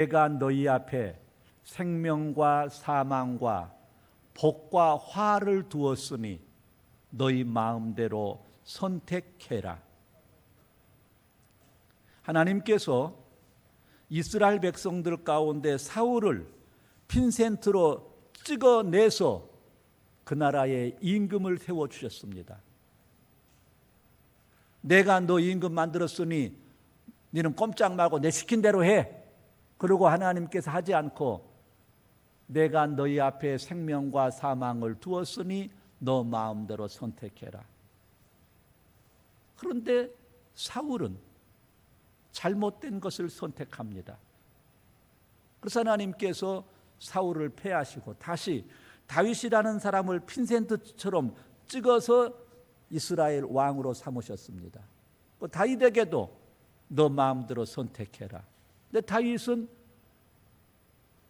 내가 너희 앞에 생명과 사망과 복과 화를 두었으니 너희 마음대로 선택해라. 하나님께서 이스라엘 백성들 가운데 사울을 핀센트로 찍어내서 그 나라에 임금을 세워주셨습니다. 내가 너 임금 만들었으니 너는 꼼짝 말고 내 시킨 대로 해. 그러고 하나님께서 하지 않고 내가 너희 앞에 생명과 사망을 두었으니 너 마음대로 선택해라. 그런데 사울은 잘못된 것을 선택합니다. 그래서 하나님께서 사울을 패하시고 다시 다윗이라는 사람을 핀센트처럼 찍어서 이스라엘 왕으로 삼으셨습니다. 다윗에게도 너 마음대로 선택해라. 근데 다윗은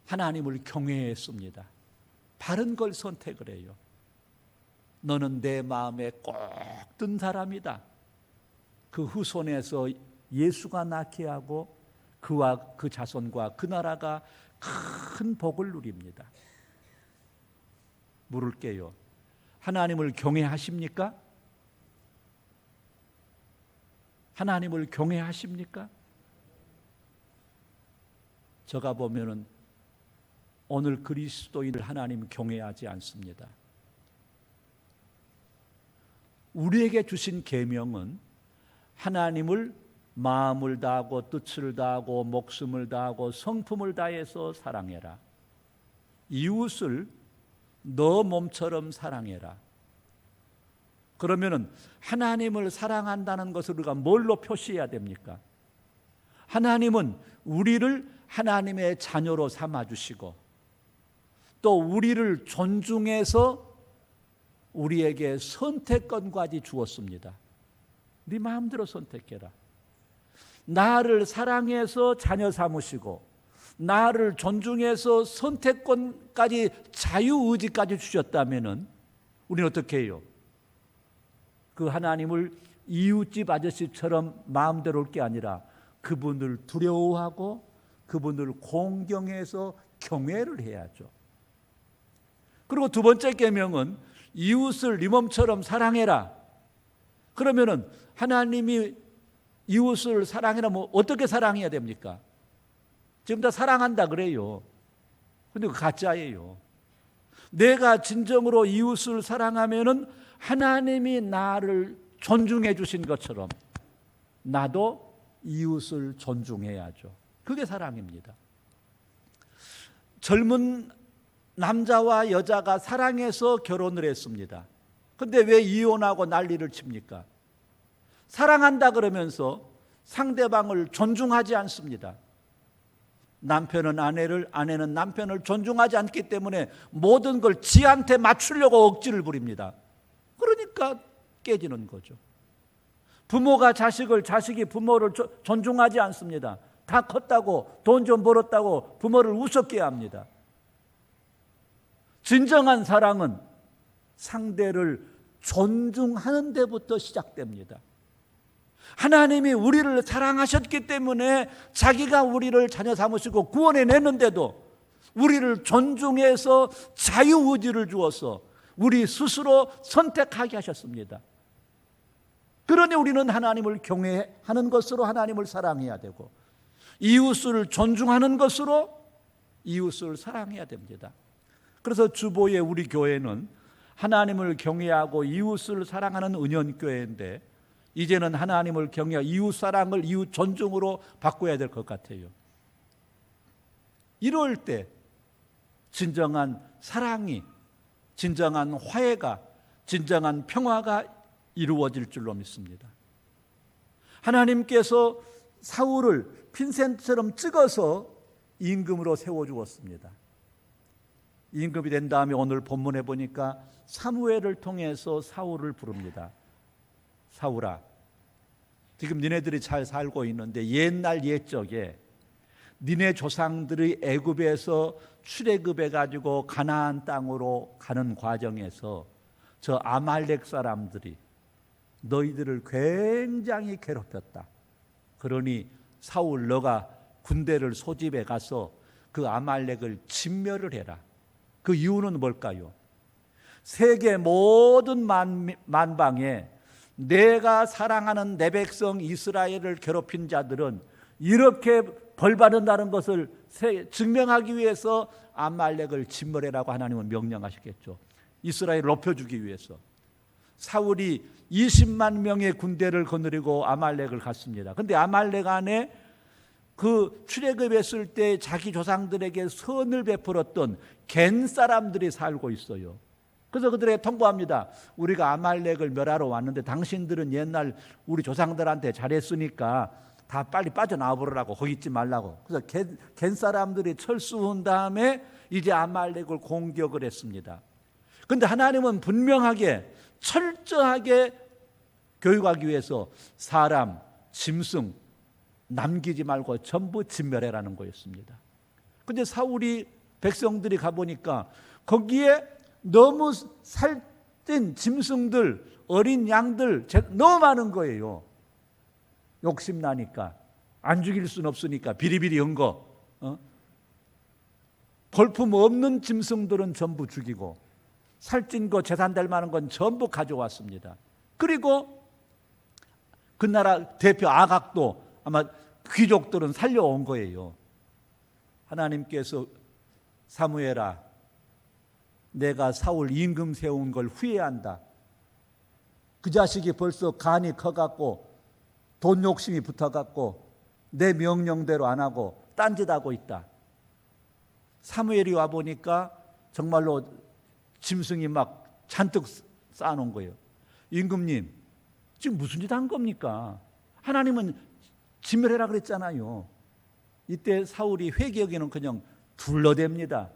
하나님을 경외했습니다. 바른 걸 선택을 해요. 너는 내 마음에 꼭 든 사람이다. 그 후손에서 예수가 낳게 하고 그와 그 자손과 그 나라가 큰 복을 누립니다. 물을게요. 하나님을 경외하십니까? 하나님을 경외하십니까? 제가 보면은 오늘 그리스도인을 하나님 경외하지 않습니다. 우리에게 주신 계명은 하나님을 마음을 다하고 뜻을 다하고 목숨을 다하고 성품을 다해서 사랑해라. 이웃을 너 몸처럼 사랑해라. 그러면은 하나님을 사랑한다는 것을 우리가 뭘로 표시해야 됩니까? 하나님은 우리를 하나님의 자녀로 삼아주시고 또 우리를 존중해서 우리에게 선택권까지 주었습니다. 네 마음대로 선택해라. 나를 사랑해서 자녀 삼으시고 나를 존중해서 선택권까지 자유의지까지 주셨다면 우리는 어떻게 해요? 그 하나님을 이웃집 아저씨처럼 마음대로 올 게 아니라 그분을 두려워하고 그분을 공경해서 경외를 해야죠. 그리고 두 번째 계명은 이웃을 네 몸처럼 사랑해라. 그러면은 하나님이 이웃을 사랑해라 뭐 어떻게 사랑해야 됩니까? 지금 다 사랑한다 그래요. 근데 그 가짜예요. 내가 진정으로 이웃을 사랑하면은 하나님이 나를 존중해 주신 것처럼 나도 이웃을 존중해야죠. 그게 사랑입니다. 젊은 남자와 여자가 사랑해서 결혼을 했습니다. 그런데 왜 이혼하고 난리를 칩니까? 사랑한다 그러면서 상대방을 존중하지 않습니다. 남편은 아내를, 아내는 남편을 존중하지 않기 때문에 모든 걸 지한테 맞추려고 억지를 부립니다. 그러니까 깨지는 거죠. 부모가 자식을, 자식이 부모를 존중하지 않습니다. 다 컸다고, 돈 좀 벌었다고 부모를 우습게 합니다. 진정한 사랑은 상대를 존중하는 데부터 시작됩니다. 하나님이 우리를 사랑하셨기 때문에 자기가 우리를 자녀 삼으시고 구원해 냈는데도 우리를 존중해서 자유의지를 주어서 우리 스스로 선택하게 하셨습니다. 그러니 우리는 하나님을 경외하는 것으로 하나님을 사랑해야 되고 이웃을 존중하는 것으로 이웃을 사랑해야 됩니다. 그래서 주보의 우리 교회는 하나님을 경외하고 이웃을 사랑하는 은연교회인데 이제는 하나님을 경외하고 이웃 사랑을 이웃 존중으로 바꿔야 될 것 같아요. 이럴 때 진정한 사랑이, 진정한 화해가, 진정한 평화가 이루어질 줄로 믿습니다. 하나님께서 사울을 핀센트처럼 찍어서 임금으로 세워주었습니다. 임금이 된 다음에 오늘 본문에 보니까 사무엘을 통해서 사울을 부릅니다. 사울아, 지금 니네들이 잘 살고 있는데 옛날 옛적에 니네 조상들이 애굽에서 출애굽해가지고 가나안 땅으로 가는 과정에서 저 아말렉 사람들이 너희들을 굉장히 괴롭혔다. 그러니 사울 너가 군대를 소집해 가서 그 아말렉을 진멸을 해라. 그 이유는 뭘까요? 세계 모든 만방에 내가 사랑하는 내 백성 이스라엘을 괴롭힌 자들은 이렇게 벌받는다는 것을 증명하기 위해서 아말렉을 진멸해라고 하나님은 명령하셨겠죠. 이스라엘을 높여주기 위해서. 사울이 20만 명의 군대를 거느리고 아말렉을 갔습니다. 그런데 아말렉 안에 그 출애굽했을 때 자기 조상들에게 선을 베풀었던 겐 사람들이 살고 있어요. 그래서 그들에게 통보합니다. 우리가 아말렉을 멸하러 왔는데 당신들은 옛날 우리 조상들한테 잘했으니까 다 빨리 빠져나와 보라고, 거기 있지 말라고. 그래서 겐 사람들이 철수한 다음에 이제 아말렉을 공격을 했습니다. 그런데 하나님은 분명하게 철저하게 교육하기 위해서 사람, 짐승 남기지 말고 전부 진멸해라는 거였습니다. 그런데 사울이 백성들이 가보니까 거기에 너무 살찐 짐승들, 어린 양들 너무 많은 거예요. 욕심나니까, 안 죽일 수는 없으니까 비리비리 한 거, 볼품 없는 짐승들은 전부 죽이고 살찐 거, 재산될 만한 건 전부 가져왔습니다. 그리고 그 나라 대표 아각도 아마 귀족들은 살려온 거예요. 하나님께서 사무엘아, 내가 사울 임금 세운 걸 후회한다. 그 자식이 벌써 간이 커갖고 돈 욕심이 붙어갖고 내 명령대로 안 하고 딴짓하고 있다. 사무엘이 와보니까 정말로 짐승이 막 잔뜩 쌓아놓은 거예요. 임금님, 지금 무슨 짓 한 겁니까? 하나님은 진멸해라 그랬잖아요. 이때 사울이 회개하기는 그냥 둘러댑니다.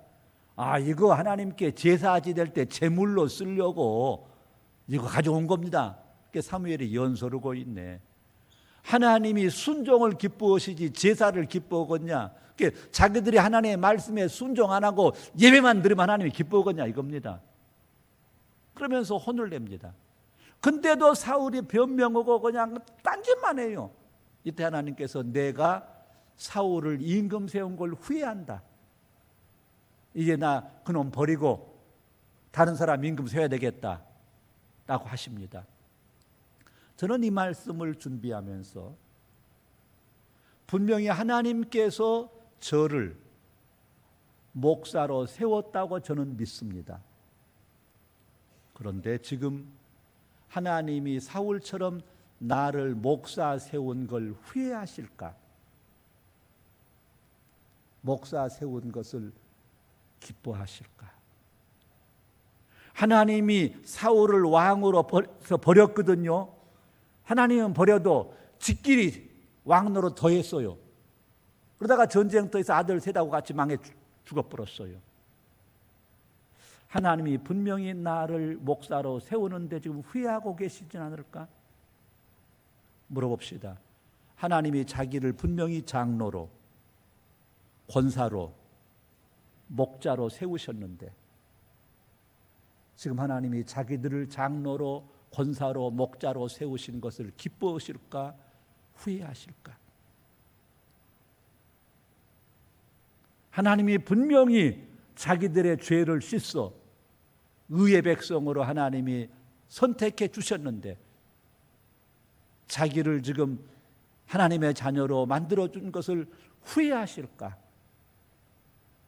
아, 이거 하나님께 제사지 될 때 제물로 쓰려고 이거 가져온 겁니다. 사무엘이 연설하고 있네. 하나님이 순종을 기뻐하시지 제사를 기뻐하겠냐? 자기들이 하나님의 말씀에 순종 안 하고 예배만 드리면 하나님이 기뻐하겠냐 이겁니다. 그러면서 혼을 냅니다. 근데도 사울이 변명하고 그냥 딴짓만 해요. 이때 하나님께서 내가 사울을 임금 세운 걸 후회한다. 이제 나 그놈 버리고 다른 사람 임금 세워야 되겠다 라고 하십니다. 저는 이 말씀을 준비하면서 분명히 하나님께서 저를 목사로 세웠다고 저는 믿습니다. 그런데 지금 하나님이 사울처럼 나를 목사 세운 걸 후회하실까? 목사 세운 것을 기뻐하실까? 하나님이 사울을 왕으로 버렸거든요. 하나님은 버려도 지끼리 왕으로 더했어요. 그러다가 전쟁터에서 아들 셋하고 같이 망해 죽어버렸어요. 하나님이 분명히 나를 목사로 세우는데 지금 후회하고 계시진 않을까? 물어봅시다. 하나님이 자기를 분명히 장로로, 권사로, 목자로 세우셨는데 지금 하나님이 자기들을 장로로, 권사로, 목자로 세우신 것을 기뻐하실까? 후회하실까? 하나님이 분명히 자기들의 죄를 씻어 의의 백성으로 하나님이 선택해 주셨는데 자기를 지금 하나님의 자녀로 만들어준 것을 후회하실까?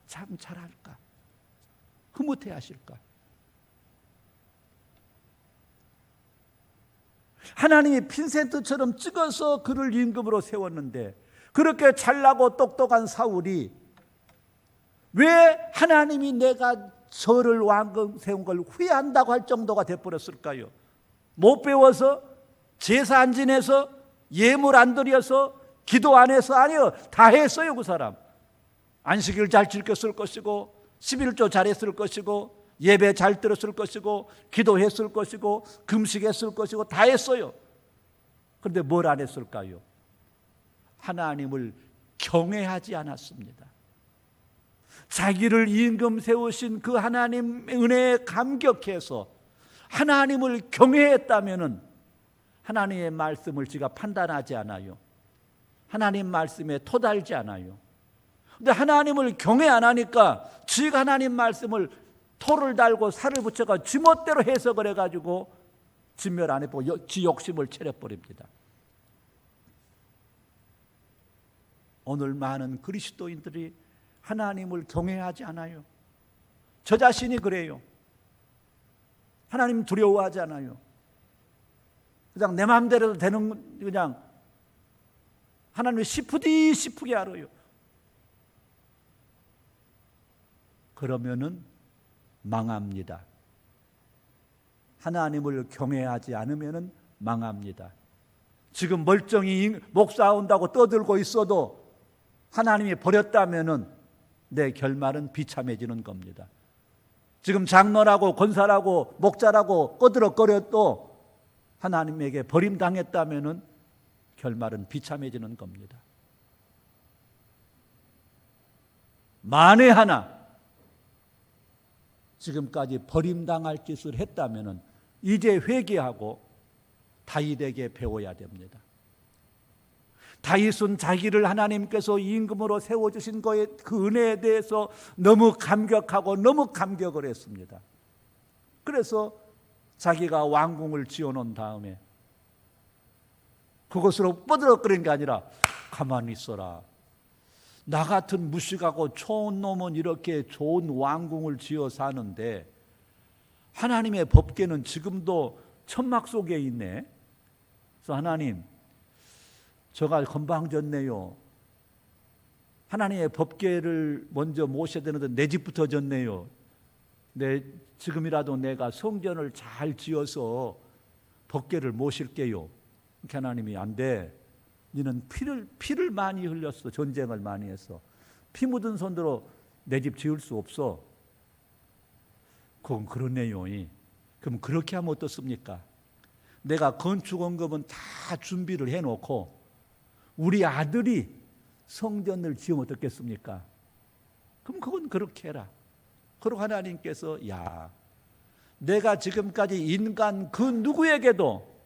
참 잘할까? 흐뭇해하실까? 하나님이 핀센트처럼 찍어서 그를 임금으로 세웠는데 그렇게 잘나고 똑똑한 사울이 왜 하나님이 내가 저를 왕금 세운 걸 후회한다고 할 정도가 돼버렸을까요? 못 배워서, 제사 안 지내서, 예물 안 드려서, 기도 안 해서? 아니요, 다 했어요. 그 사람 안식일 잘 지켰을 것이고, 11조 잘했을 것이고, 예배 잘 들었을 것이고, 기도했을 것이고, 금식했을 것이고, 다 했어요. 그런데 뭘 안 했을까요? 하나님을 경외하지 않았습니다. 자기를 임금 세우신 그 하나님 은혜에 감격해서 하나님을 경외했다면 하나님의 말씀을 지가 판단하지 않아요. 하나님 말씀에 토달지 않아요. 근데 하나님을 경외 안 하니까 지가 하나님 말씀을 토를 달고 살을 붙여가 지멋대로 해석을 해가지고 진멸 안 해보고 지 욕심을 차려버립니다. 오늘 많은 그리스도인들이 하나님을 경외하지 않아요. 저 자신이 그래요. 하나님 두려워하지 않아요. 그냥 내 마음대로 되는, 그냥 하나님을 싶으게 알아요. 그러면은 망합니다. 하나님을 경외하지 않으면은 망합니다. 지금 멀쩡히 목사 온다고 떠들고 있어도 하나님이 버렸다면은 내 결말은 비참해지는 겁니다. 지금 장로라고 권사라고 목자라고 꺼들어거려도 하나님에게 버림당했다면은 결말은 비참해지는 겁니다. 만에 하나 지금까지 버림당할 짓을 했다면은 이제 회개하고 다윗에게 배워야 됩니다. 다윗은 자기를 하나님께서 임금으로 세워주신 거에 그 은혜에 대해서 너무 감격하고 너무 감격을 했습니다. 그래서 자기가 왕궁을 지어놓은 다음에 그것으로 뻗어거리는 게 아니라 가만히 있어라. 나 같은 무식하고 초온 놈은 이렇게 좋은 왕궁을 지어 사는데 하나님의 법궤는 지금도 천막 속에 있네. 그래서 하나님, 저가 건방졌네요. 하나님의 법궤를 먼저 모셔야 되는데 내 집부터 졌네요. 지금이라도 내가 성전을 잘 지어서 법궤를 모실게요. 하나님이 안 돼. 너는 피를 많이 흘렸어. 전쟁을 많이 했어. 피 묻은 손으로 내 집 지을 수 없어. 그건 그러네요. 그럼 그렇게 하면 어떻습니까? 내가 건축원금은 다 준비를 해놓고 우리 아들이 성전을 지으면 어떻겠습니까? 그럼 그건 그렇게 해라. 그리고 하나님께서 야, 내가 지금까지 인간 그 누구에게도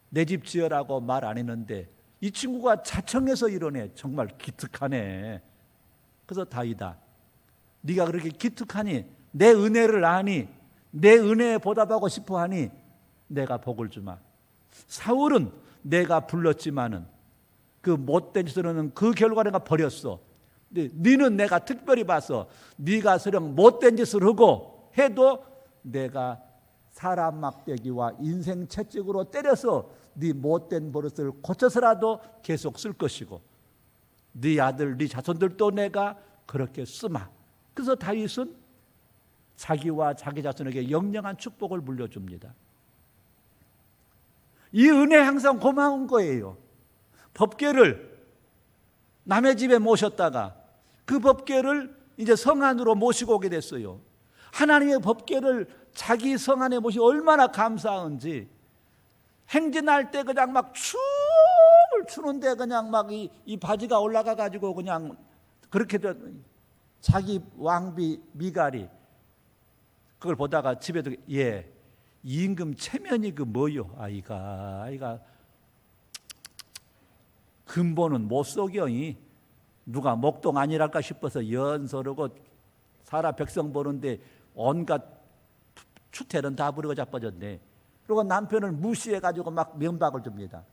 내 집 지으라고 말 안 했는데 이 친구가 자청해서 이러네. 정말 기특하네. 그래서 다윗아, 네가 그렇게 기특하니 내 은혜를 아니 내 은혜에 보답하고 싶어하니 내가 복을 주마. 사울은 내가 불렀지만은 그 못된 짓으로는 그 결과 내가 버렸어. 근데 너는 내가 특별히 봐서 네가 서령 못된 짓을 하고 해도 내가 사람 막대기와 인생 채찍으로 때려서 네 못된 버릇을 고쳐서라도 계속 쓸 것이고 네 아들 네 자손들도 내가 그렇게 쓰마. 그래서 다윗은 자기와 자기 자손에게 영영한 축복을 물려줍니다. 이 은혜 항상 고마운 거예요. 법궤를 남의 집에 모셨다가 그 법궤를 이제 성 안으로 모시고 오게 됐어요. 하나님의 법궤를 자기 성 안에 모시고 얼마나 감사한지. 행진할 때 그냥 막 춤을 추는데 그냥 막 이 바지가 올라가 가지고 그냥 그렇게 자기 왕비 미갈이 그걸 보다가 집에도 임금 체면이 그 뭐요? 아이가 근본은 못 속여이. 누가 목동 아니랄까 싶어서 연설하고 사라 백성 보는데 온갖 추태는 다 부리고 자빠졌네. 그리고 남편을 무시해가지고 막 면박을 줍니다.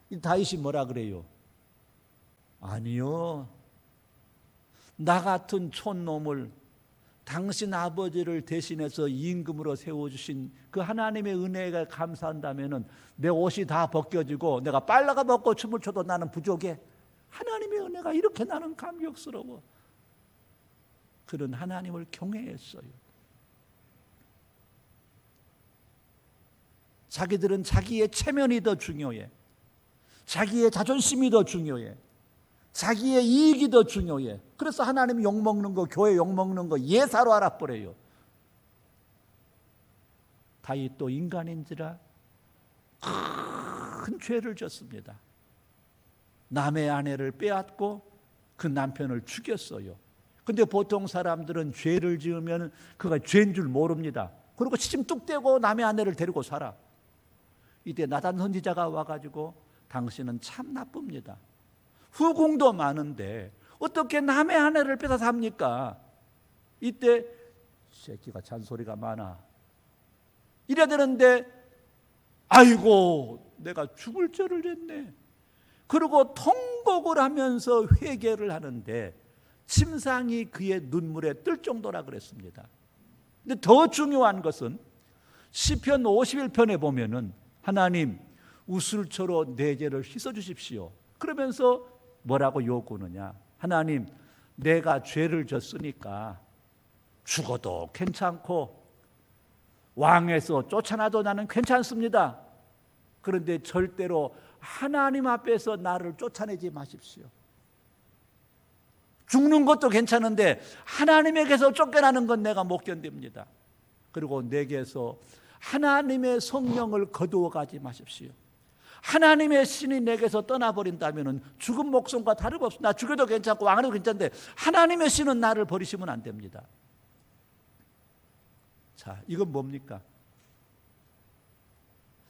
이 다윗이 뭐라 그래요? 아니요. 나 같은 촌놈을 당신 아버지를 대신해서 임금으로 세워주신 그 하나님의 은혜가 감사한다면은 내 옷이 다 벗겨지고 내가 빨라가 벗고 춤을 춰도 나는 부족해. 하나님의 은혜가 이렇게 나는 감격스러워. 그런 하나님을 경외했어요. 자기들은 자기의 체면이 더 중요해. 자기의 자존심이 더 중요해. 자기의 이익이 더 중요해. 그래서 하나님 욕먹는 거, 교회 욕먹는 거 예사로 알아버려요. 다윗도 인간인지라 큰 죄를 졌습니다. 남의 아내를 빼앗고 그 남편을 죽였어요. 근데 보통 사람들은 죄를 지으면 그가 죄인 줄 모릅니다. 그리고 시침 뚝 떼고 남의 아내를 데리고 살아. 이때 나단 선지자가 와가지고 당신은 참 나쁩니다. 후궁도 많은데 어떻게 남의 아내를 뺏어 삽니까? 이때 새끼가 잔소리가 많아. 이래야 되는데 아이고 내가 죽을 죄를 졌네. 그리고 통곡을 하면서 회개를 하는데 침상이 그의 눈물에 뜰 정도라 그랬습니다. 근데 더 중요한 것은 시편 51편에 보면은 하나님 우슬초로 내 죄를 씻어 주십시오. 그러면서 뭐라고 요구하느냐? 하나님 내가 죄를 졌으니까 죽어도 괜찮고 왕에서 쫓아나도 나는 괜찮습니다. 그런데 절대로 하나님 앞에서 나를 쫓아내지 마십시오. 죽는 것도 괜찮은데 하나님에게서 쫓겨나는 건 내가 못 견딥니다. 그리고 내게서 하나님의 성령을 거두어 가지 마십시오. 하나님의 신이 내게서 떠나버린다면 죽은 목숨과 다름없습니다. 나 죽여도 괜찮고 왕해도 괜찮은데 하나님의 신은 나를 버리시면 안 됩니다. 자, 이건 뭡니까?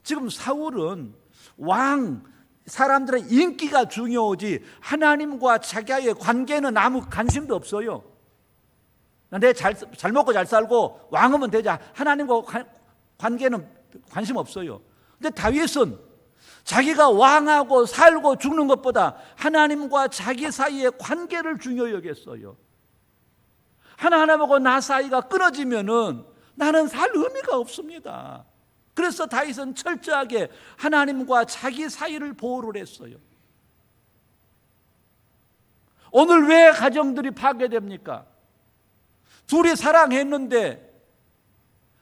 지금 사울은 왕, 사람들의 인기가 중요하지 하나님과 자기의 관계는 아무 관심도 없어요. 내 잘 먹고 잘 살고 왕하면 되자. 하나님과 관계는 관심 없어요. 근데 다윗은 자기가 왕하고 살고 죽는 것보다 하나님과 자기 사이의 관계를 중요히 여겼어요. 하나님하고 나 사이가 끊어지면은 나는 살 의미가 없습니다. 그래서 다윗은 철저하게 하나님과 자기 사이를 보호를 했어요. 오늘 왜 가정들이 파괴됩니까? 둘이 사랑했는데,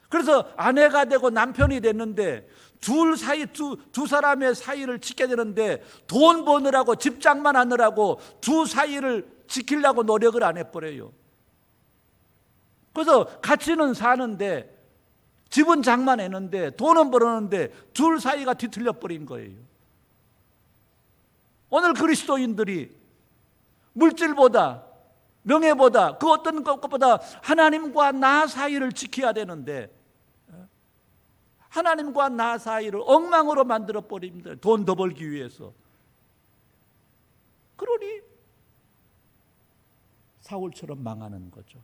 그래서 아내가 되고 남편이 됐는데 두 사람의 사이를 지켜야 되는데 돈 버느라고 집장만 하느라고 두 사이를 지키려고 노력을 안 해버려요. 그래서 같이는 사는데 집은 장만했는데 돈은 벌었는데 둘 사이가 뒤틀려 버린 거예요. 오늘 그리스도인들이 물질보다 명예보다 그 어떤 것보다 하나님과 나 사이를 지켜야 되는데 하나님과 나 사이를 엉망으로 만들어 버립니다. 돈 더 벌기 위해서. 그러니 사울처럼 망하는 거죠.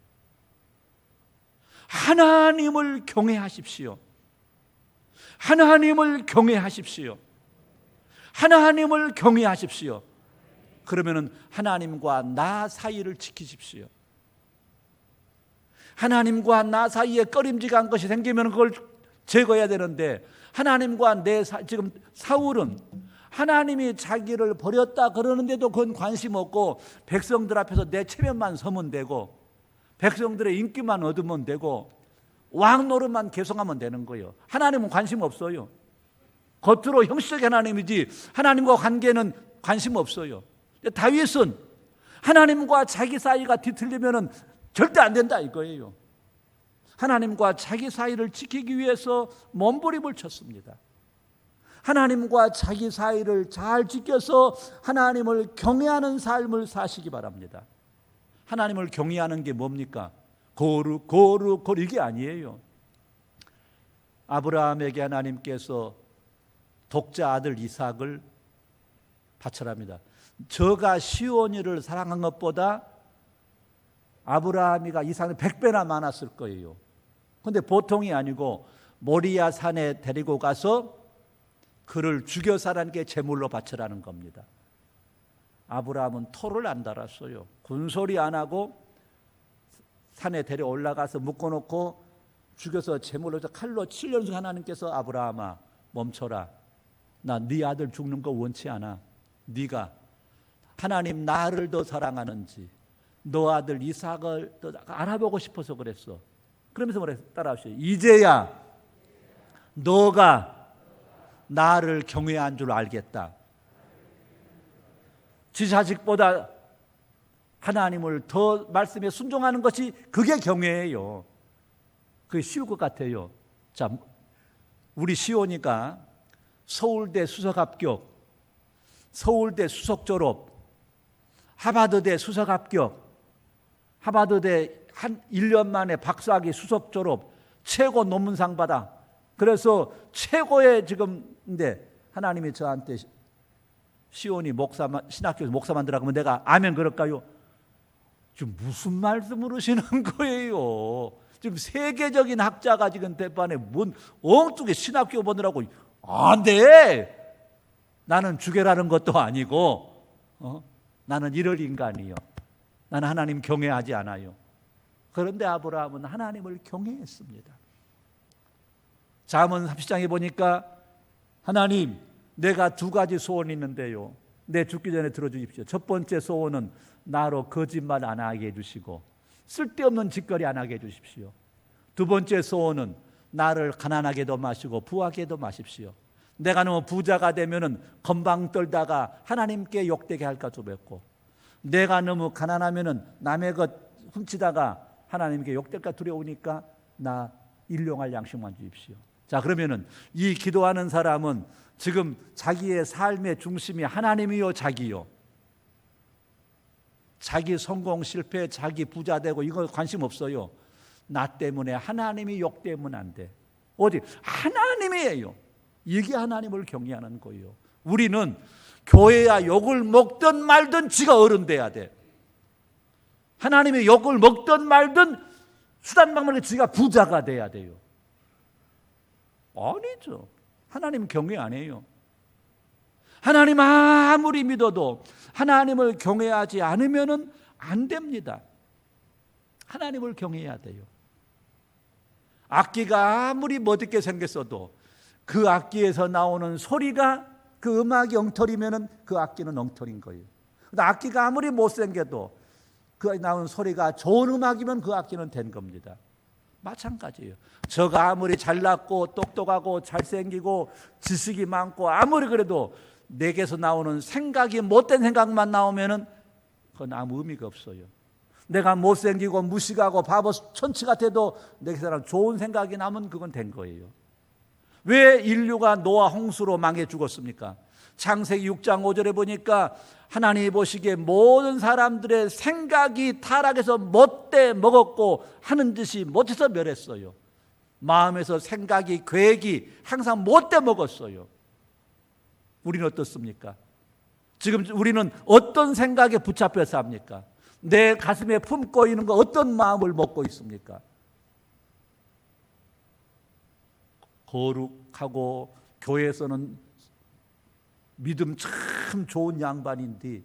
하나님을 경외하십시오. 하나님을 경외하십시오. 하나님을 경외하십시오. 그러면은 하나님과 나 사이를 지키십시오. 하나님과 나 사이에 꺼림직한 것이 생기면 그걸 제거해야 되는데 하나님과 지금 사울은 하나님이 자기를 버렸다 그러는데도 그건 관심 없고 백성들 앞에서 내 체면만 서면 되고 백성들의 인기만 얻으면 되고 왕 노릇만 계속하면 되는 거예요. 하나님은 관심 없어요. 겉으로 형식적인 하나님이지 하나님과 관계는 관심 없어요. 다윗은 하나님과 자기 사이가 뒤틀리면 절대 안 된다 이거예요. 하나님과 자기 사이를 지키기 위해서 몸부림을 쳤습니다. 하나님과 자기 사이를 잘 지켜서 하나님을 경외하는 삶을 사시기 바랍니다. 하나님을 경외하는 게 뭡니까? 거룩 이게 아니에요. 아브라함에게 하나님께서 독자 아들 이삭을 바쳐랍니다. 저가 시온이를 사랑한 것보다 아브라함이가 이삭은 100배나 많았을 거예요. 그런데 보통이 아니고 모리아 산에 데리고 가서 그를 죽여 살한게 제물로 바쳐라는 겁니다. 아브라함은 토를 안 달았어요. 군소리 안 하고 산에 데려 올라가서 묶어놓고 죽여서 제물로 칼로 7년씩 하나님께서 아브라함아 멈춰라. 나 네 아들 죽는 거 원치 않아. 네가 하나님 나를 더 사랑하는지 너 아들 이삭을 더 알아보고 싶어서 그랬어. 그러면서 뭐래? 따라하시오. 이제야 너가 나를 경외한 줄 알겠다. 지 자식보다 하나님을 더 말씀에 순종하는 것이 그게 경외예요. 그게 쉬울 것 같아요. 자, 우리 시온이가 서울대 수석 합격, 서울대 수석 졸업, 하버드대 수석 합격, 하버드대 한 1년 만에 박사학위 수석 졸업, 최고 논문상 받아. 그래서 최고의 지금인데 하나님이 저한테 시온이 신학교에서 목사만 들어가면 내가 아멘 그럴까요? 지금 무슨 말씀을 하시는 거예요? 지금 세계적인 학자가 지금 대판에 뭔 엉뚱하게 신학교 보느라고 안 돼. 나는 주계라는 것도 아니고 나는 이럴 인간이요. 나는 하나님 경외하지 않아요. 그런데 아브라함은 하나님을 경외했습니다. 잠언 30장에 보니까 하나님 내가 두 가지 소원이 있는데요. 내 죽기 전에 들어주십시오. 첫 번째 소원은 나로 거짓말 안 하게 해주시고 쓸데없는 짓거리 안 하게 해주십시오. 두 번째 소원은 나를 가난하게도 마시고 부하게도 마십시오. 내가 너무 부자가 되면은 건방 떨다가 하나님께 욕되게 할까 두렵고 내가 너무 가난하면은 남의 것 훔치다가 하나님께 욕될까 두려우니까 나 일용할 양식만 주십시오. 자, 그러면은 이 기도하는 사람은 지금 자기의 삶의 중심이 하나님이요 자기요? 자기 성공 실패, 자기 부자 되고 이거 관심 없어요. 나 때문에 하나님이 욕되면 안 돼. 어디 하나님이에요. 이게 하나님을 경외하는 거예요. 우리는 교회야 욕을 먹든 말든 지가 어른 돼야 돼. 하나님의 욕을 먹든 말든 수단방법으로 지가 부자가 돼야 돼요. 아니죠. 하나님 경외 안 해요. 하나님 아무리 믿어도 하나님을 경외하지 않으면 안 됩니다. 하나님을 경외해야 돼요. 악기가 아무리 멋있게 생겼어도 그 악기에서 나오는 소리가 그 음악이 엉터리면 그 악기는 엉터리인 거예요. 근데 악기가 아무리 못생겨도 그 나오는 소리가 좋은 음악이면 그 악기는 된 겁니다. 마찬가지예요. 저가 아무리 잘났고 똑똑하고 잘생기고 지식이 많고 아무리 그래도 내게서 나오는 생각이 못된 생각만 나오면은 그건 아무 의미가 없어요. 내가 못생기고 무식하고 바보 천치 같아도 내게서 좋은 생각이 나면 그건 된 거예요. 왜 인류가 노아 홍수로 망해 죽었습니까? 창세기 6장 5절에 보니까 하나님이 보시기에 모든 사람들의 생각이 타락해서 못돼 먹었고 하는 짓이 못해서 멸했어요. 마음에서 생각이 계획이 항상 못돼 먹었어요. 우리는 어떻습니까? 지금 우리는 어떤 생각에 붙잡혀 삽니까? 내 가슴에 품고 있는 거 어떤 마음을 먹고 있습니까? 거룩하고 교회에서는 믿음 참 좋은 양반인데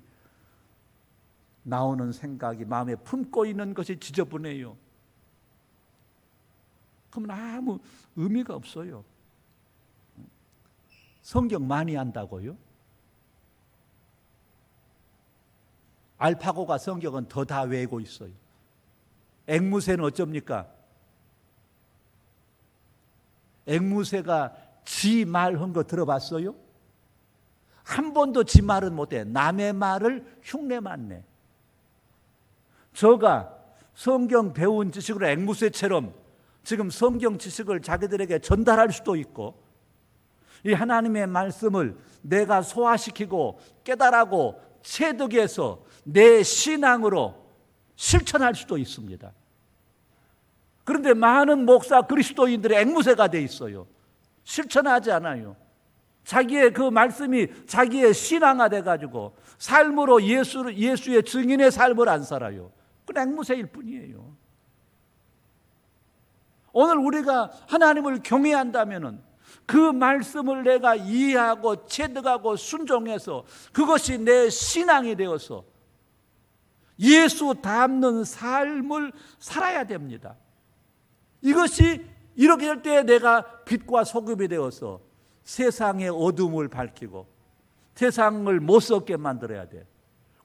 나오는 생각이 마음에 품고 있는 것이 지저분해요. 그러면 아무 의미가 없어요. 성경 많이 한다고요? 알파고가 성경은 더 다 외우고 있어요. 앵무새는 어쩝니까? 앵무새가 지 말 한 거 들어봤어요? 한 번도 지 말은 못해. 남의 말을 흉내만 내. 저가 성경 배운 지식으로 앵무새처럼 지금 성경 지식을 자기들에게 전달할 수도 있고 이 하나님의 말씀을 내가 소화시키고 깨달아고 체득해서 내 신앙으로 실천할 수도 있습니다. 그런데 많은 목사 그리스도인들이 앵무새가 돼 있어요. 실천하지 않아요. 자기의 그 말씀이 자기의 신앙화 돼가지고 삶으로 예수의 증인의 삶을 안 살아요. 그건 앵무새일 뿐이에요. 오늘 우리가 하나님을 경외한다면은 그 말씀을 내가 이해하고 체득하고 순종해서 그것이 내 신앙이 되어서 예수 닮는 삶을 살아야 됩니다. 이것이 이렇게 될 때 내가 빛과 소금이 되어서 세상의 어둠을 밝히고 세상을 못 썩게 만들어야 돼.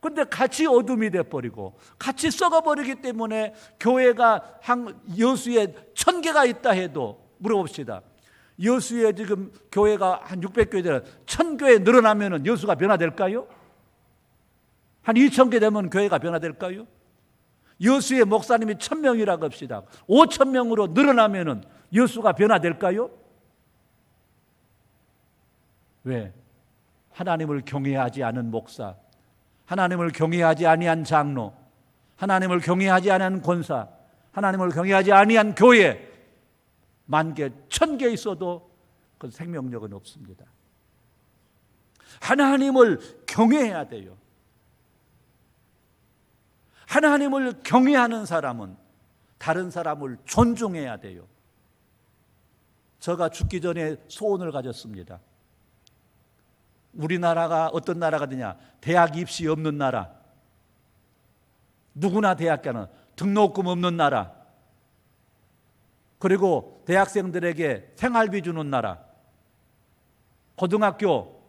그런데 같이 어둠이 돼버리고 같이 썩어버리기 때문에 교회가 여수에 1000개가 있다 해도 물어봅시다. 여수에 지금 교회가 한 600교회 되면 1000교회 늘어나면 여수가 변화될까요? 한 2000개 되면 교회가 변화될까요? 여수의 목사님이 1000명이라고 합시다. 5000명으로 늘어나면 여수가 변화될까요? 왜? 하나님을 경외하지 않은 목사, 하나님을 경외하지 아니한 장로, 하나님을 경외하지 않은 권사, 하나님을 경외하지 아니한 교회 10,000개, 1000개 있어도 그 생명력은 없습니다. 하나님을 경외해야 돼요. 하나님을 경외하는 사람은 다른 사람을 존중해야 돼요. 제가 죽기 전에 소원을 가졌습니다. 우리나라가 어떤 나라가 되냐? 대학 입시 없는 나라, 누구나 대학 가는 등록금 없는 나라, 그리고 대학생들에게 생활비 주는 나라, 고등학교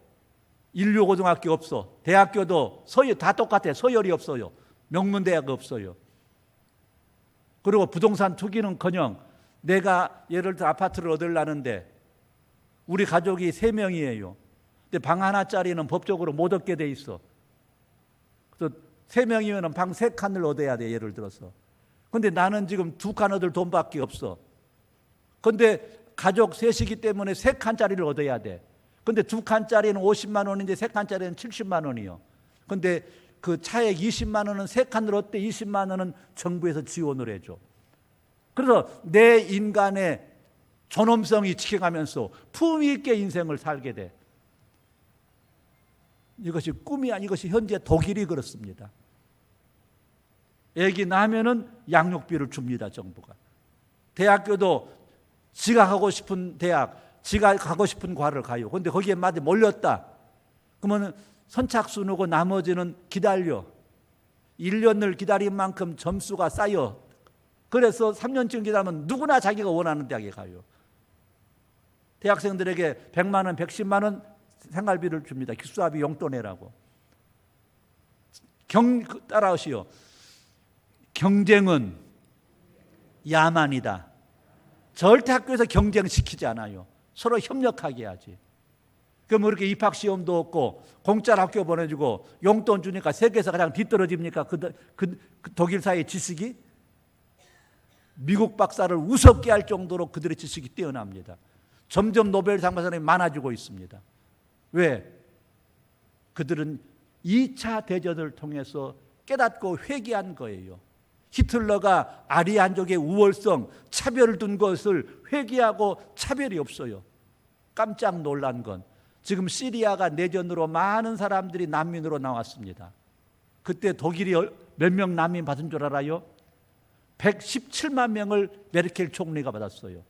인류 고등학교 없어. 대학교도 서열 다 똑같아. 서열이 없어요. 명문대학 없어요. 그리고 부동산 투기는커녕 내가 예를 들어 아파트를 얻으려는데 우리 가족이 3명이에요. 근데 방 하나짜리는 법적으로 못 얻게 돼 있어. 그래서 3명이면 방 3칸을 얻어야 돼, 예를 들어서. 근데 나는 지금 2칸 얻을 돈밖에 없어. 근데 가족 셋이기 때문에 3칸짜리를 얻어야 돼. 근데 2칸짜리는 50만 원인데 3칸짜리는 70만 원이요. 근데 그 차액 20만 원은 3칸을 얻대 20만 원은 정부에서 지원을 해줘. 그래서 내 인간의 존엄성이 지켜가면서 품위 있게 인생을 살게 돼. 이것이 꿈이 아니, 이것이 현재 독일이 그렇습니다. 애기 낳으면은 양육비를 줍니다, 정부가. 대학교도 지가 가고 싶은 대학, 지가 가고 싶은 과를 가요. 그런데 거기에 맞아 몰렸다. 그러면 선착순 오고 나머지는 기다려. 1년을 기다린 만큼 점수가 쌓여. 그래서 3년쯤 기다리면 누구나 자기가 원하는 대학에 가요. 대학생들에게 100만 원, 110만 원 생활비를 줍니다. 기숙사비 용돈 내라고. 따라오시오. 경쟁은 야만이다. 절대 학교에서 경쟁시키지 않아요. 서로 협력하게 하지. 그럼 이렇게 입학시험도 없고 공짜로 학교 보내주고 용돈 주니까 세계에서 가장 뒤떨어집니까? 그 독일 사회의 지식이? 미국 박사를 우습게 할 정도로 그들의 지식이 뛰어납니다. 점점 노벨상 받은 많아지고 있습니다. 왜? 그들은 2차 대전을 통해서 깨닫고 회개한 거예요. 히틀러가 아리안족의 우월성, 차별을 둔 것을 회개하고 차별이 없어요. 깜짝 놀란 건 지금 시리아가 내전으로 많은 사람들이 난민으로 나왔습니다. 그때 독일이 몇 명 난민 받은 줄 알아요? 117만 명을 메르켈 총리가 받았어요.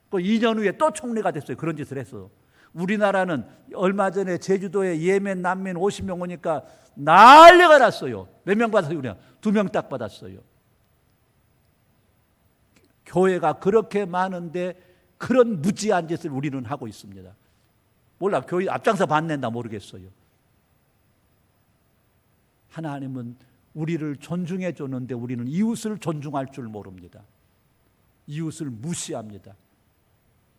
또 2년 후에 또 총리가 됐어요. 그런 짓을 했어. 우리나라는 얼마 전에 제주도에 예멘 난민 50명 오니까 난리가 났어요. 몇 명 받았어요? 우리가 2명 딱 받았어요. 교회가 그렇게 많은데 그런 무지한 짓을 우리는 하고 있습니다. 몰라, 교회 앞장서 봤는다 모르겠어요. 하나님은 우리를 존중해 줬는데 우리는 이웃을 존중할 줄 모릅니다. 이웃을 무시합니다.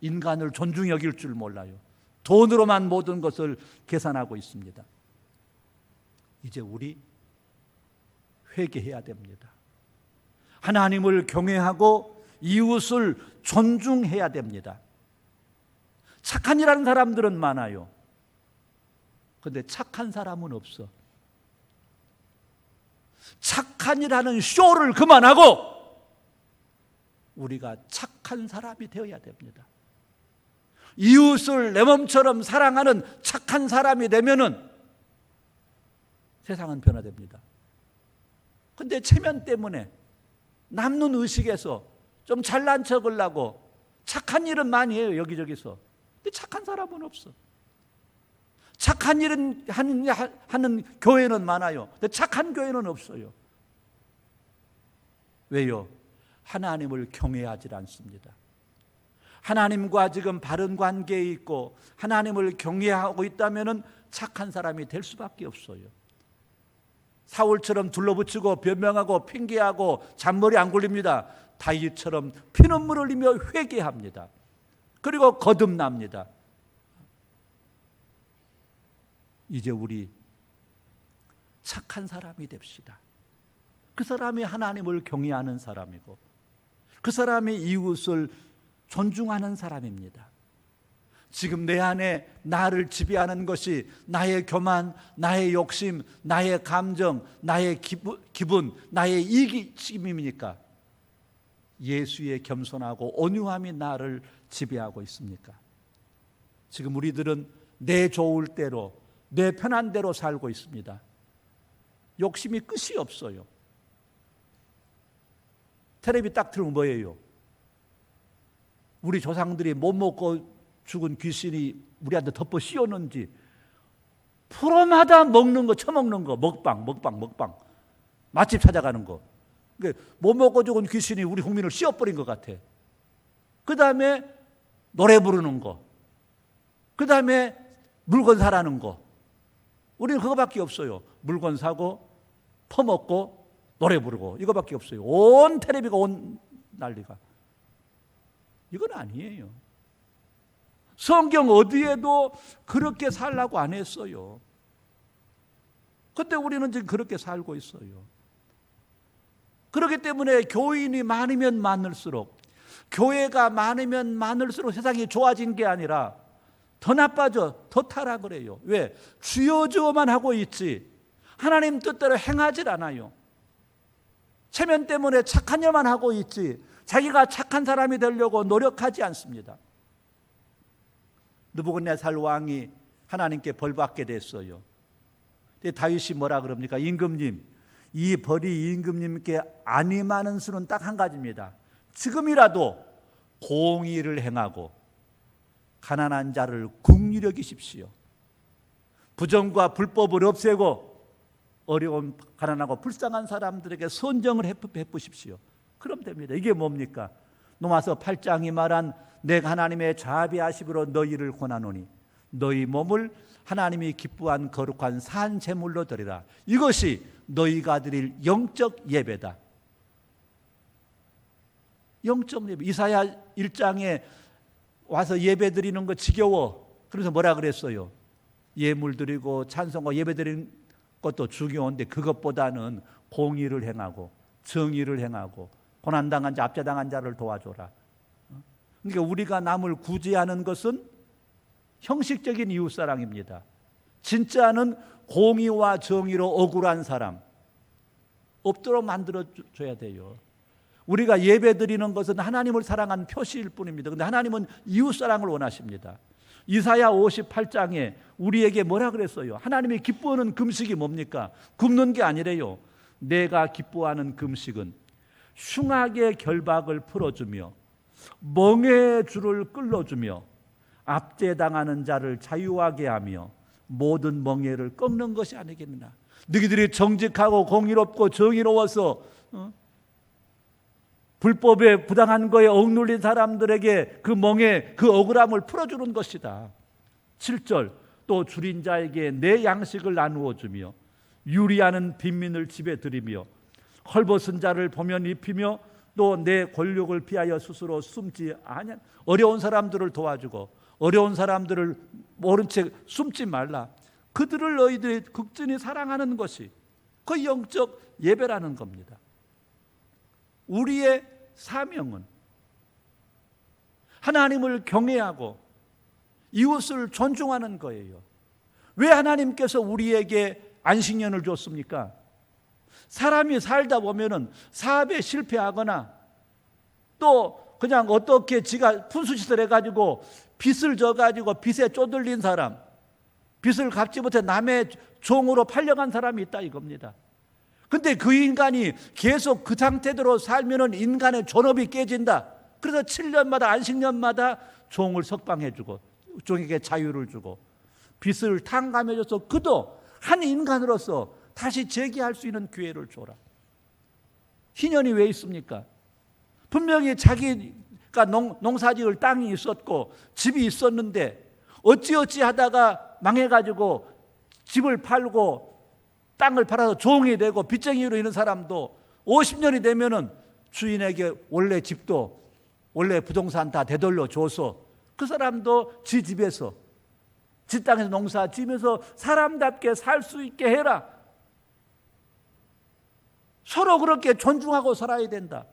인간을 존중히 여길 줄 몰라요. 돈으로만 모든 것을 계산하고 있습니다. 이제 우리 회개해야 됩니다. 하나님을 경외하고 이웃을 존중해야 됩니다. 착한 일하는 사람들은 많아요. 그런데 착한 사람은 없어. 착한 일하는 쇼를 그만하고 우리가 착한 사람이 되어야 됩니다. 이웃을 내 몸처럼 사랑하는 착한 사람이 되면은 세상은 변화됩니다. 그런데 체면 때문에 남는 의식에서 좀 잘난 척을 하고 착한 일은 많이 해요, 여기저기서. 근데 착한 사람은 없어. 착한 일은 하는 교회는 많아요. 근데 착한 교회는 없어요. 왜요? 하나님을 경외하지 않습니다. 하나님과 지금 바른 관계에 있고 하나님을 경외하고 있다면 착한 사람이 될 수밖에 없어요. 사울처럼 둘러붙이고 변명하고 핑계하고 잔머리 안 굴립니다. 다윗처럼 피눈물 흘리며 회개합니다. 그리고 거듭납니다. 이제 우리 착한 사람이 됩시다. 그 사람이 하나님을 경외하는 사람이고 그 사람이 이웃을 존중하는 사람입니다. 지금 내 안에 나를 지배하는 것이 나의 교만, 나의 욕심, 나의 감정, 나의 기분, 나의 이기심입니까? 예수의 겸손하고 온유함이 나를 지배하고 있습니까? 지금 우리들은 내 좋을 대로, 내 편한 대로 살고 있습니다. 욕심이 끝이 없어요. 텔레비 딱 틀면 뭐예요? 우리 조상들이 못 먹고 죽은 귀신이 우리한테 덮어 씌웠는지 프로마다 먹는 거, 처먹는 거, 먹방. 맛집 찾아가는 거. 못 먹고 죽은 귀신이 우리 국민을 씌워버린 것 같아. 그 다음에 노래 부르는 거. 그 다음에 물건 사라는 거. 우리는 그거밖에 없어요. 물건 사고 퍼먹고 노래 부르고 이거밖에 없어요. 온 텔레비가 온 난리가. 이건 아니에요. 성경 어디에도 그렇게 살라고 안 했어요. 근데 우리는 지금 그렇게 살고 있어요. 그렇기 때문에 교인이 많으면 많을수록, 교회가 많으면 많을수록 세상이 좋아진 게 아니라 더 나빠져, 더 타라 그래요. 왜? 쥐어주어만 하고 있지 하나님 뜻대로 행하질 않아요. 체면 때문에 착한 일만 하고 있지 자기가 착한 사람이 되려고 노력하지 않습니다. 느부갓네살 왕이 하나님께 벌받게 됐어요. 다윗이 뭐라 그럽니까? 임금님, 이 벌이 임금님께 안 임하는 수는 딱 한 가지입니다. 지금이라도 공의를 행하고 가난한 자를 긍휼히 여기십시오. 부정과 불법을 없애고 어려운 가난하고 불쌍한 사람들에게 선정을 베푸십시오. 그럼 됩니다. 이게 뭡니까? 로마서 8장이 말한 내가 하나님의 자비하심으로 너희를 권하노니 너희 몸을 하나님이 기뻐한 거룩한 산 제물로 드리라. 이것이 너희가 드릴 영적 예배다. 영적 예배. 이사야 1장에 와서 예배 드리는 거 지겨워. 그래서 뭐라 그랬어요? 예물 드리고 찬송과 예배 드리는 것도 중요한데 그것보다는 공의를 행하고 정의를 행하고 고난당한 자, 압제당한 자를 도와줘라. 그러니까 우리가 남을 구제하는 것은 형식적인 이웃사랑입니다. 진짜는 공의와 정의로 억울한 사람 없도록 만들어줘야 돼요. 우리가 예배 드리는 것은 하나님을 사랑한 표시일 뿐입니다. 그런데 하나님은 이웃사랑을 원하십니다. 이사야 58장에 우리에게 뭐라 그랬어요? 하나님이 기뻐하는 금식이 뭡니까? 굶는 게 아니래요. 내가 기뻐하는 금식은 흉악의 결박을 풀어주며 멍에의 줄을 끌어주며 압제당하는 자를 자유하게 하며 모든 멍에를 꺾는 것이 아니겠느냐. 너희들이 정직하고 공의롭고 정의로워서 불법에 부당한 거에 억눌린 사람들에게 그 멍에 그 억울함을 풀어주는 것이다. 7절 또 줄인 자에게 내 양식을 나누어 주며 유리하는 빈민을 집에 들이며 헐벗은 자를 보면 입히며 또 내 권력을 피하여 스스로 숨지 아니하. 어려운 사람들을 도와주고 어려운 사람들을 모른 채 숨지 말라. 그들을 너희들이 극진히 사랑하는 것이 그 영적 예배라는 겁니다. 우리의 사명은 하나님을 경외하고 이웃을 존중하는 거예요. 왜 하나님께서 우리에게 안식년을 줬습니까? 사람이 살다 보면은 사업에 실패하거나 또 그냥 어떻게 지가 푼수짓을 해가지고 빚을 져가지고 빚에 쪼들린 사람, 빚을 갚지 못해 남의 종으로 팔려간 사람이 있다 이겁니다. 근데 그 인간이 계속 그 상태대로 살면은 인간의 존업이 깨진다. 그래서 7년마다 안식년마다 종을 석방해주고 종에게 자유를 주고 빚을 탕감해줘서 그도 한 인간으로서 다시 재기할 수 있는 기회를 줘라. 희년이 왜 있습니까? 분명히 자기가 농사지을 땅이 있었고 집이 있었는데 어찌어찌 하다가 망해가지고 집을 팔고 땅을 팔아서 종이 되고 빚쟁이로 있는 사람도 50년이 되면은 주인에게 원래 집도 원래 부동산 다 되돌려 줘서 그 사람도 지 집에서 지 땅에서 농사 지면서 사람답게 살 수 있게 해라. 서로 그렇게 존중하고 살아야 된다.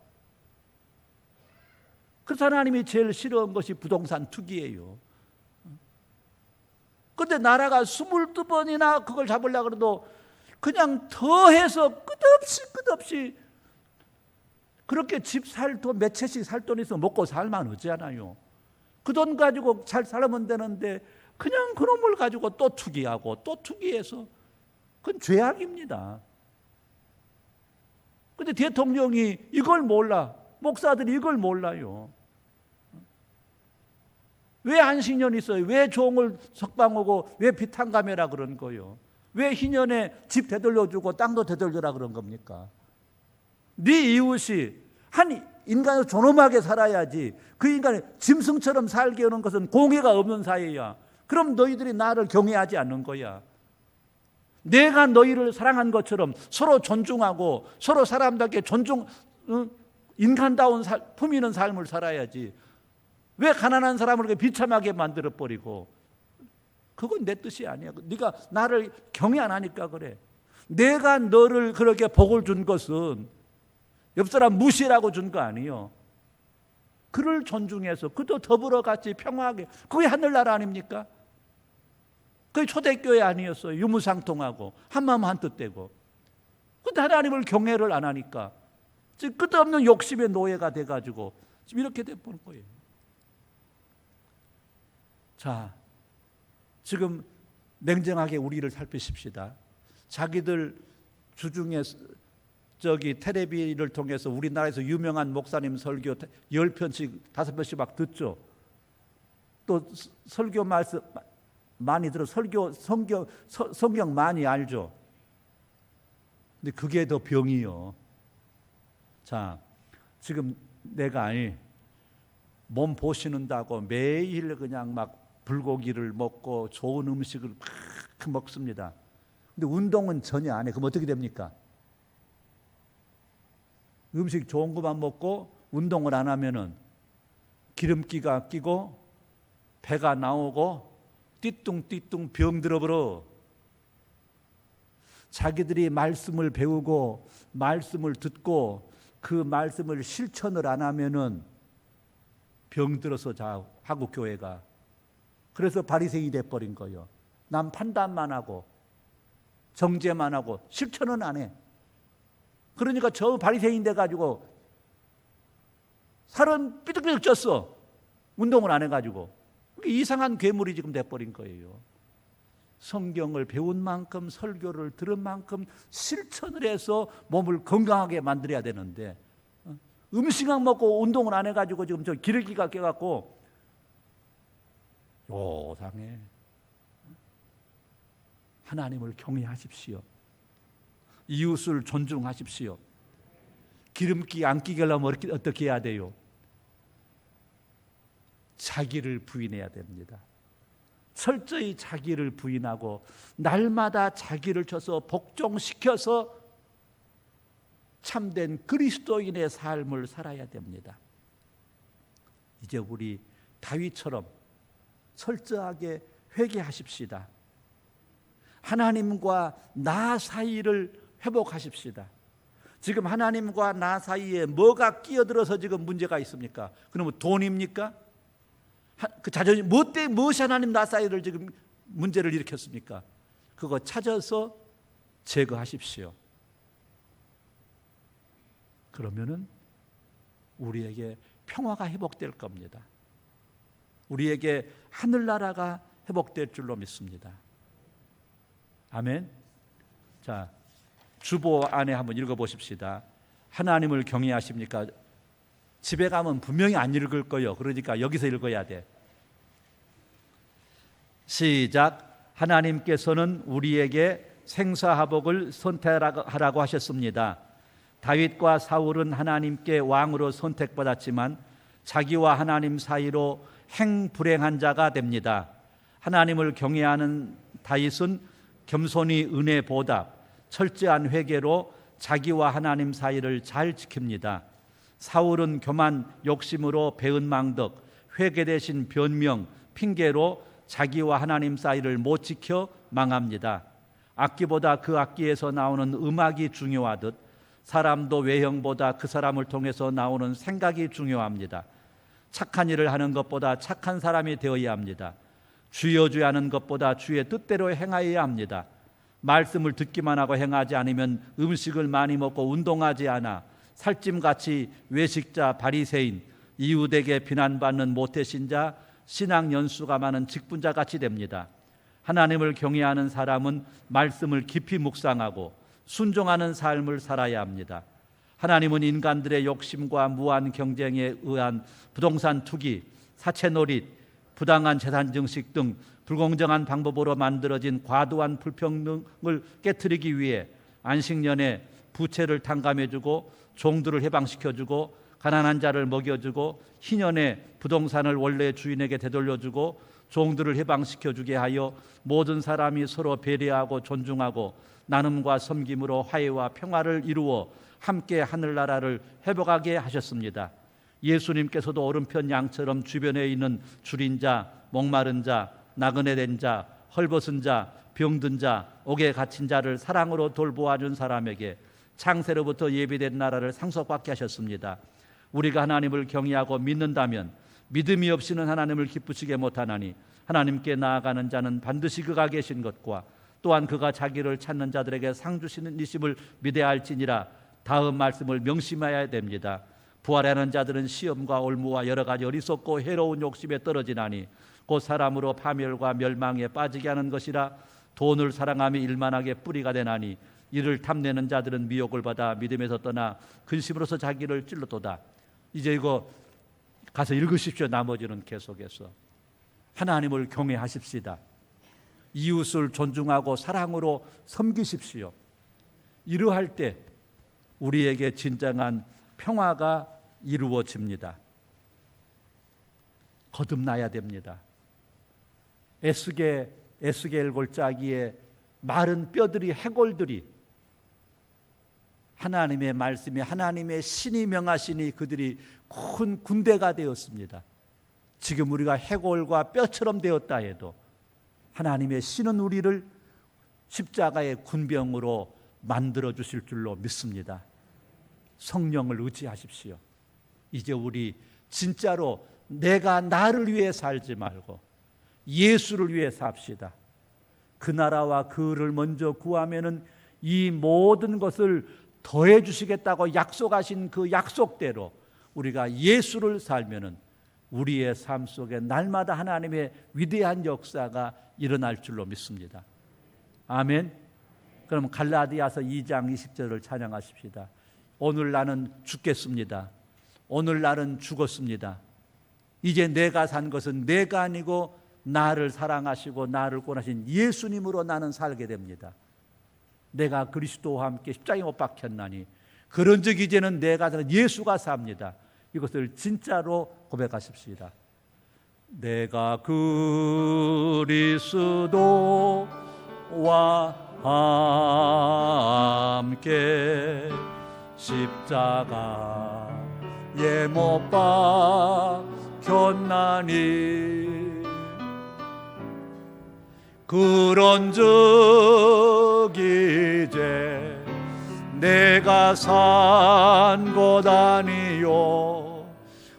그래서 하나님이 제일 싫어한 것이 부동산 투기예요. 그런데 나라가 22번이나 그걸 잡으려고 해도 그냥 더해서 끝없이 그렇게 집 살 돈 몇 채씩 살 돈 있으면 먹고 살만 하지 않아요. 그 돈 가지고 잘 살면 되는데 그냥 그놈을 가지고 또 투기하고 또 투기해서 그건 죄악입니다. 근데 대통령이 이걸 몰라. 목사들이 이걸 몰라요. 왜 안식년 있어요? 왜 종을 석방하고 왜 비탄감해라 그런 거요? 왜 희년에 집 되돌려주고 땅도 되돌려라 그런 겁니까? 네 이웃이 한 인간으로 존엄하게 살아야지 그 인간이 짐승처럼 살게 하는 것은 공의가 없는 사회야. 그럼 너희들이 나를 경외하지 않는 거야. 내가 너희를 사랑한 것처럼 서로 존중하고 서로 사람답게 인간다운 품 있는 삶을 살아야지. 왜 가난한 사람을 그렇게 비참하게 만들어버리고. 그건 내 뜻이 아니야. 네가 나를 경외 안 하니까 그래. 내가 너를 그렇게 복을 준 것은 옆 사람 무시라고 준 거 아니요. 그를 존중해서 그도 더불어 같이 평화하게. 그게 하늘나라 아닙니까? 그게 초대교회 아니었어요. 유무상통하고 한마음 한뜻되고. 근데 하나님을 경외를 안 하니까 지금 끝없는 욕심의 노예가 돼가지고 지금 이렇게 돼버린 거예요. 자, 지금 냉정하게 우리를 살피십시다. 자기들 주중에 텔레비를 통해서 우리나라에서 유명한 목사님 설교 10편씩 5편씩 막 듣죠. 또 설교 말씀 많이 들어 성경 많이 알죠. 근데 그게 더 병이요. 자, 지금 내가 몸 보시는다고 매일 그냥 막 불고기를 먹고 좋은 음식을 막 먹습니다. 근데 운동은 전혀 안 해. 그럼 어떻게 됩니까? 음식 좋은 것만 먹고 운동을 안 하면은 기름기가 끼고 배가 나오고 띠뚱띠뚱 병 들어버려. 자기들이 말씀을 배우고 말씀을 듣고 그 말씀을 실천을 안 하면은 병 들어서 하고 교회가. 그래서 바리새인이 돼버린 거예요. 남 판단만 하고 정죄만 하고 실천은 안 해. 그러니까 저 바리새인 돼가지고 살은 삐죽삐죽 쪘어. 운동을 안 해가지고. 이상한 괴물이 지금 돼버린 거예요. 성경을 배운 만큼 설교를 들은 만큼 실천을 해서 몸을 건강하게 만들어야 되는데 음식만 먹고 운동을 안 해가지고 지금 저 기러기가 껴갖고 요상해. 하나님을 경외하십시오. 이웃을 존중하십시오. 기름기 안 끼게 하려면 어떻게 해야 돼요? 자기를 부인해야 됩니다. 철저히 자기를 부인하고 날마다 자기를 쳐서 복종시켜서 참된 그리스도인의 삶을 살아야 됩니다. 이제 우리 다윗처럼 철저하게 회개하십시다. 하나님과 나 사이를 회복하십시다. 지금 하나님과 나 사이에 뭐가 끼어들어서 지금 문제가 있습니까? 그러면 돈입니까? 그 자존심, 무엇이 하나님 나 사이를 지금 문제를 일으켰습니까? 그거 찾아서 제거하십시오. 그러면은 우리에게 평화가 회복될 겁니다. 우리에게 하늘나라가 회복될 줄로 믿습니다. 아멘. 자, 주보 안에 한번 읽어보십시다. 하나님을 경외하십니까? 집에 가면 분명히 안 읽을 거예요. 그러니까 여기서 읽어야 돼. 시작. 하나님께서는 우리에게 생사화복을 선택하라고 하셨습니다. 다윗과 사울은 하나님께 왕으로 선택받았지만 자기와 하나님 사이로 행불행한 자가 됩니다. 하나님을 경외하는 다윗은 겸손히 은혜 보답, 철저한 회개로 자기와 하나님 사이를 잘 지킵니다. 사울은 교만, 욕심으로 배은 망덕, 회개 대신 변명, 핑계로 자기와 하나님 사이를 못 지켜 망합니다. 악기보다 그 악기에서 나오는 음악이 중요하듯 사람도 외형보다 그 사람을 통해서 나오는 생각이 중요합니다. 착한 일을 하는 것보다 착한 사람이 되어야 합니다. 주여주야 하는 것보다 주의 뜻대로 행하여야 합니다. 말씀을 듣기만 하고 행하지 않으면 음식을 많이 먹고 운동하지 않아 살찜같이 외식자, 바리새인, 이웃에게 비난받는 모태신자, 신앙 연수가 많은 직분자 같이 됩니다. 하나님을 경외하는 사람은 말씀을 깊이 묵상하고 순종하는 삶을 살아야 합니다. 하나님은 인간들의 욕심과 무한 경쟁에 의한 부동산 투기, 사채 노릿, 부당한 재산 증식 등 불공정한 방법으로 만들어진 과도한 불평등을 깨트리기 위해 안식년에 부채를 탕감해주고 종들을 해방시켜주고 가난한 자를 먹여주고 희년에 부동산을 원래 주인에게 되돌려주고 종들을 해방시켜주게 하여 모든 사람이 서로 배려하고 존중하고 나눔과 섬김으로 화해와 평화를 이루어 함께 하늘나라를 회복하게 하셨습니다. 예수님께서도 오른편 양처럼 주변에 있는 줄인 자, 목마른 자, 나그네 된 자, 헐벗은 자, 병든 자, 옥에 갇힌 자를 사랑으로 돌보아준 사람에게 창세로부터 예비된 나라를 상속받게 하셨습니다. 우리가 하나님을 경외하고 믿는다면 믿음이 없이는 하나님을 기쁘시게 못하나니 하나님께 나아가는 자는 반드시 그가 계신 것과 또한 그가 자기를 찾는 자들에게 상 주시는 이심을 믿어야 할지니라. 다음 말씀을 명심해야 됩니다. 부활하는 자들은 시험과 올무와 여러 가지 어리석고 해로운 욕심에 떨어지나니 곧 사람으로 파멸과 멸망에 빠지게 하는 것이라. 돈을 사랑하며 일만하게 뿌리가 되나니 이를 탐내는 자들은 미혹을 받아 믿음에서 떠나 근심으로서 자기를 찔러도다. 이제 이거 가서 읽으십시오. 나머지는 계속해서 하나님을 경외하십시다. 이웃을 존중하고 사랑으로 섬기십시오. 이러할 때 우리에게 진정한 평화가 이루어집니다. 거듭나야 됩니다. 에스겔 골짜기에 마른 뼈들이, 해골들이 하나님의 말씀이, 하나님의 신이 명하시니 그들이 큰 군대가 되었습니다. 지금 우리가 해골과 뼈처럼 되었다 해도 하나님의 신은 우리를 십자가의 군병으로 만들어 주실 줄로 믿습니다. 성령을 의지하십시오. 이제 우리 진짜로 내가 나를 위해 살지 말고 예수를 위해 삽시다. 그 나라와 그를 먼저 구하면은 이 모든 것을 더해 주시겠다고 약속하신 그 약속대로 우리가 예수를 살면은 우리의 삶 속에 날마다 하나님의 위대한 역사가 일어날 줄로 믿습니다. 아멘. 그럼 갈라디아서 2장 20절을 찬양하십시다. 오늘 나는 죽겠습니다. 오늘 나는 죽었습니다. 이제 내가 산 것은 내가 아니고 나를 사랑하시고 나를 구원하신 예수님으로 나는 살게 됩니다. 내가 그리스도와 함께 십자가에 못 박혔나니 그런즉 이제는 내가 사는 예수가 삽니다. 이것을 진짜로 고백하십시다. 내가 그리스도와 함께 십자가에 못 박혔나니 그런즉 이제 내가 산 것 아니요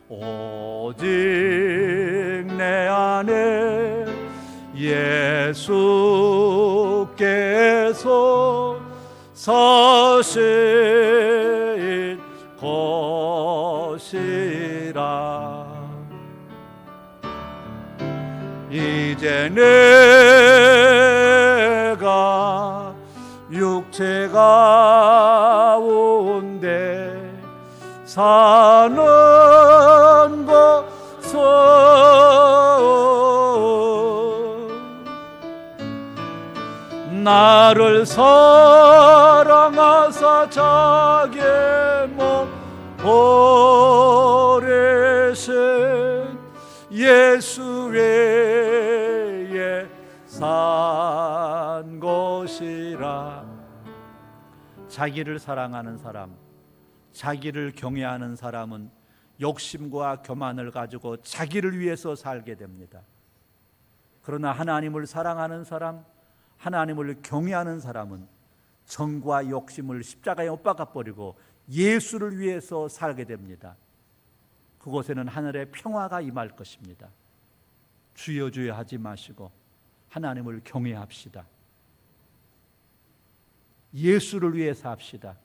오직 내 안에 예수께서 사신 것이라. 이제 내가 육체 가운데 사는 것은 나를 사랑하사 자기의 몸 버리신 예수 외에 산 것이라. 자기를 사랑하는 사람, 자기를 경외하는 사람은 욕심과 교만을 가지고 자기를 위해서 살게 됩니다. 그러나 하나님을 사랑하는 사람, 하나님을 경외하는 사람은 정과 욕심을 십자가에 못 박아버리고 예수를 위해서 살게 됩니다. 그곳에는 하늘의 평화가 임할 것입니다. 주여 주여 하지 마시고 하나님을 경외합시다. 예수를 위해서 합시다.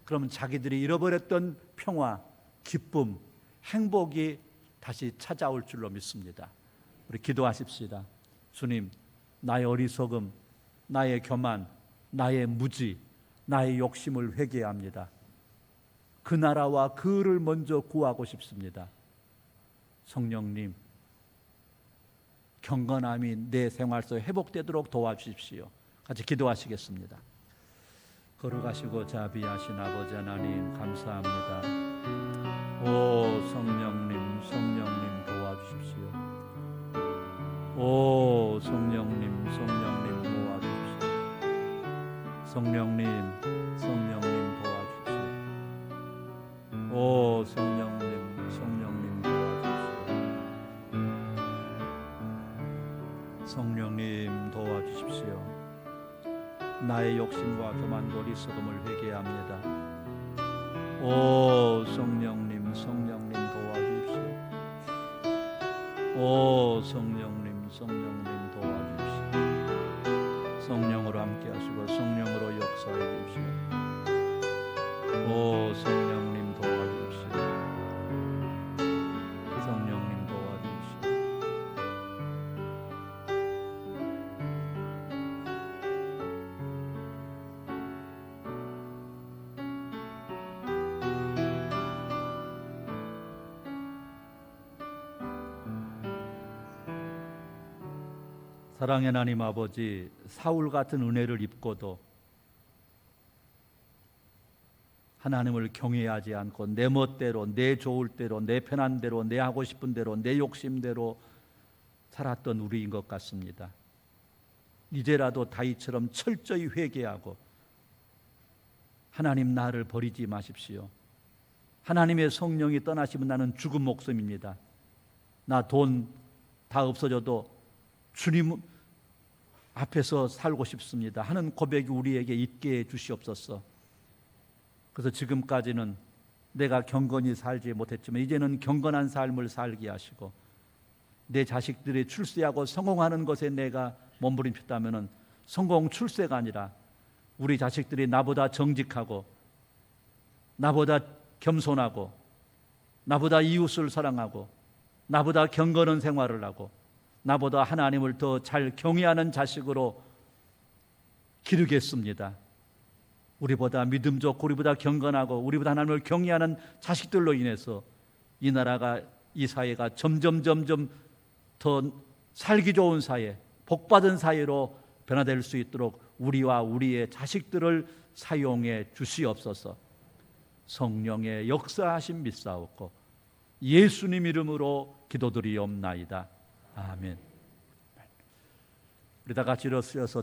그러면 자기들이 잃어버렸던 평화, 기쁨, 행복이 다시 찾아올 줄로 믿습니다. 우리 기도하십시다. 주님, 나의 어리석음, 나의 교만, 나의 무지, 나의 욕심을 회개합니다. 그 나라와 그를 먼저 구하고 싶습니다. 성령님, 경건함이 내 생활 속에 회복되도록 도와주십시오. 같이 기도하시겠습니다. 거룩하시고 자비하신 아버지 하나님, 감사합니다. 오 성령님, 성령님 도와주십시오. 오 성령님, 성령님 도와주십시오. 성령님, 성령님 도와주십시오. 오 성령님, 성령님 도와주십시오. 성령님 도와주십시오. 나의 욕심과 교만과 어리석음을 회개합니다. 오 성령님, 성령님 도와주십시오. 오 성령님, 성령님 도와주십시오. 성령으로 함께 하시고 성령으로 역사해 주십시오. 오 성령님 도와주십시오. 성령님 도와주십시오. 사랑의 하나님 아버지, 사울 같은 은혜를 입고도 하나님을 경외하지 않고 내 멋대로, 내 좋을 대로, 내 편한 대로, 내 하고 싶은 대로, 내 욕심대로 살았던 우리인 것 같습니다. 이제라도 다윗처럼 철저히 회개하고 하나님, 나를 버리지 마십시오. 하나님의 성령이 떠나시면 나는 죽은 목숨입니다. 나 돈 다 없어져도 주님 앞에서 살고 싶습니다 하는 고백이 우리에게 있게 해 주시옵소서. 그래서 지금까지는 내가 경건히 살지 못했지만 이제는 경건한 삶을 살게 하시고, 내 자식들이 출세하고 성공하는 것에 내가 몸부림쳤다면 성공 출세가 아니라 우리 자식들이 나보다 정직하고 나보다 겸손하고 나보다 이웃을 사랑하고 나보다 경건한 생활을 하고 나보다 하나님을 더 잘 경외하는 자식으로 기르겠습니다. 우리보다 믿음 좋고 우리보다 경건하고 우리보다 하나님을 경외하는 자식들로 인해서 이 나라가, 이 사회가 점점 더 살기 좋은 사회, 복받은 사회로 변화될 수 있도록 우리와 우리의 자식들을 사용해 주시옵소서. 성령의 역사하심 믿사옵고 예수님 이름으로 기도드리옵나이다. 아멘. 우리 다 같이 일어서서